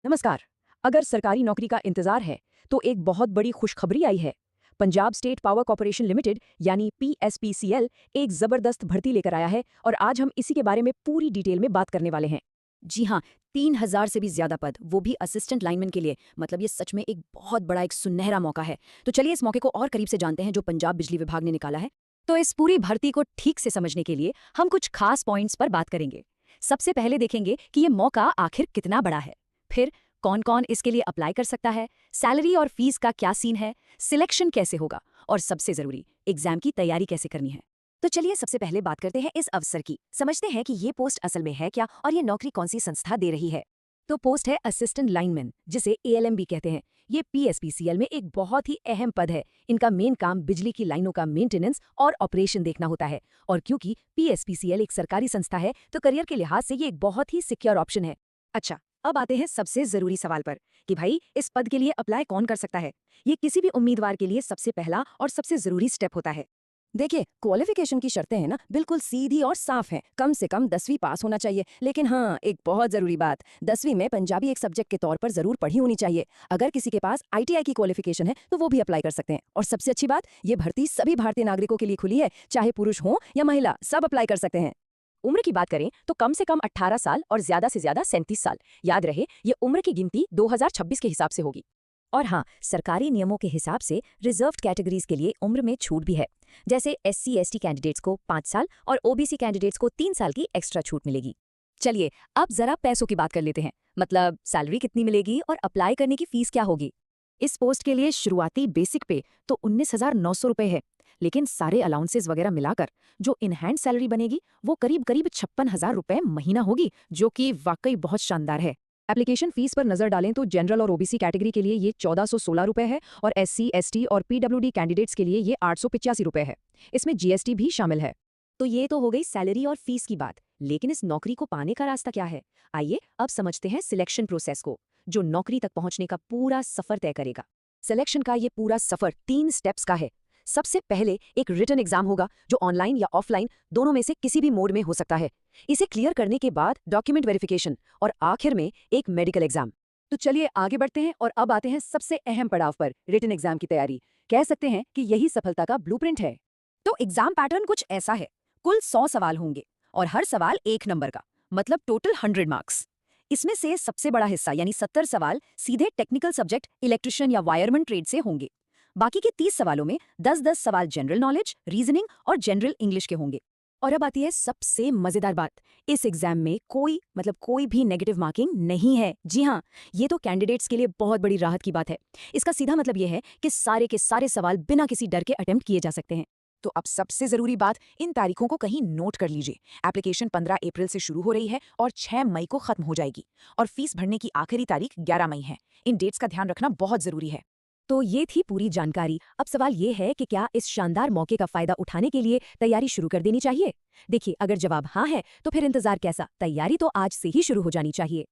नमस्कार। अगर सरकारी नौकरी का इंतजार है तो एक बहुत बड़ी खुशखबरी आई है। Punjab state power corporation limited यानी पीएसपीसीएल एक जबरदस्त भर्ती लेकर आया है और आज हम इसी के बारे में पूरी डिटेल में बात करने वाले हैं। जी हाँ, 3,000 से भी ज़्यादा पद, वो भी असिस्टेंट लाइनमैन के लिए। मतलब ये सच में एक बहुत बड़ा एक सुनहरा मौका है। तो चलिए इस मौके को और करीब से जानते हैं जो पंजाब बिजली विभाग ने निकाला है। तो इस पूरी भर्ती को ठीक से समझने के लिए हम कुछ खास पॉइंट्स पर बात करेंगे। सबसे पहले देखेंगे कि ये मौका आखिर कितना बड़ा है। फिर कौन-कौन इसके लिए अप्लाई कर सकता है, सैलरी और फीस का क्या सीन है, सिलेक्शन कैसे होगा और सबसे ज़रूरी, एग्जाम की तैयारी कैसे करनी है। तो चलिए सबसे पहले बात करते हैं इस अवसर की। समझते हैं कि ये पोस्ट असल में है क्या और ये नौकरी कौन सी संस्था दे रही है। तो पोस्ट है असिस्टेंट लाइनमैन, जिसे एएलएम भी कहते हैं। ये पीएसपीसीएल में एक बहुत ही अहम पद है। इनका मेन काम बिजली की लाइनों का मेंटेनेंस और ऑपरेशन देखना होता है। और क्योंकि पीएसपीसीएल एक सरकारी संस्था है तो करियर के लिहाज से ये एक बहुत ही सिक्योर ऑप्शन है। अच्छा, अब आते हैं सबसे जरूरी सवाल पर कि भाई इस पद के लिए अप्लाई कौन कर सकता है। ये किसी भी उम्मीदवार के लिए सबसे पहला और सबसे जरूरी स्टेप होता है। देखिए, क्वालिफिकेशन की शर्तें हैं ना, बिल्कुल सीधी और साफ हैं। कम से कम 10वीं पास होना चाहिए। लेकिन हाँ, एक बहुत जरूरी बात, 10वीं में पंजाबी एक सब्जेक्ट के तौर पर जरूर पढ़ी होनी चाहिए। अगर किसी के पास आईटीआई की क्वालिफिकेशन है तो वो भी अप्लाई कर सकते हैं। और सबसे अच्छी बात, ये भर्ती सभी भारतीय नागरिकों के लिए खुली है, चाहे पुरुष हो या महिला, सब अप्लाई कर सकते हैं। उम्र की बात करें तो कम से कम 18 साल और ज्यादा से ज्यादा 37 साल। याद रहे, ये उम्र की गिनती 2026 के हिसाब से होगी। और हाँ, सरकारी नियमों के हिसाब से रिजर्व्ड कैटेगरीज के लिए उम्र में छूट भी है। जैसे एससी/एसटी कैंडिडेट्स को 5 साल और ओबीसी कैंडिडेट्स को 3 साल की एक्स्ट्रा छूट मिलेगी। चलिए अब जरा पैसों की बात कर लेते हैं। मतलब सैलरी कितनी मिलेगी और अप्लाई करने की फीस क्या होगी। इस पोस्ट के लिए शुरुआती बेसिक पे तो 19,900 रुपए है। लेकिन सारे अलाउंसेस वगैरह मिलाकर जो इन हैंड सैलरी बनेगी वो करीब करीब 56,000 रुपए महीना होगी, जो कि वाकई बहुत शानदार है। एप्लीकेशन फीस पर नजर डालें तो जनरल और ओबीसी कैटेगरी के लिए ये 1416 रुपए है और एससी, एसटी और पीडब्ल्यूडी कैंडिडेट्स के लिए ये 885 रुपए है। इसमें जीएसटी भी शामिल है। तो ये तो हो गई सैलरी और फीस की बात। लेकिन इस नौकरी को पाने का रास्ता क्या है। आइए अब समझते हैं सिलेक्शन प्रोसेस को, जो नौकरी तक पहुंचने का पूरा सफर तय करेगा। सिलेक्शन का ये पूरा सफर 3 स्टेप्स का है। सबसे पहले एक रिटन एग्जाम होगा, जो ऑनलाइन या ऑफलाइन दोनों में से किसी भी मोड में हो सकता है। इसे क्लियर करने के बाद डॉक्यूमेंट वेरिफिकेशन और आखिर में एक मेडिकल एग्जाम। तो चलिए आगे बढ़ते हैं और अब आते हैं सबसे अहम पड़ाव पर, रिटन एग्जाम की तैयारी। कह सकते हैं कि यही सफलता का ब्लूप्रिंट है। तो एग्जाम पैटर्न कुछ ऐसा है। कुल 100 सवाल होंगे और हर सवाल 1 नंबर का, मतलब टोटल 100 मार्क्स। इसमें से सबसे बड़ा हिस्सा यानी 70 सवाल सीधे टेक्निकल सब्जेक्ट इलेक्ट्रिशियन या वायरमैन ट्रेड से होंगे। बाकी के 30 सवालों में 10-10 सवाल जनरल नॉलेज, रीजनिंग और जनरल इंग्लिश के होंगे। और अब आती है सबसे मजेदार बात, इस एग्जाम में कोई भी नेगेटिव मार्किंग नहीं है। जी हाँ, ये तो कैंडिडेट्स के लिए बहुत बड़ी राहत की बात है। इसका सीधा मतलब ये है कि सारे के सारे सवाल बिना किसी डर के अटेम्प्ट किए जा सकते हैं। तो अब सबसे जरूरी बात, इन तारीखों को कहीं नोट कर लीजिए। एप्लीकेशन 15 अप्रैल से शुरू हो रही है और 6 मई को खत्म हो जाएगी। और फीस भरने की आखिरी तारीख 11 मई है। इन डेट्स का ध्यान रखना बहुत जरूरी है। तो ये थी पूरी जानकारी। अब सवाल ये है कि क्या इस शानदार मौके का फायदा उठाने के लिए तैयारी शुरू कर देनी चाहिए। देखिए, अगर जवाब हाँ है तो फिर इंतजार कैसा, तैयारी तो आज से ही शुरू हो जानी चाहिए।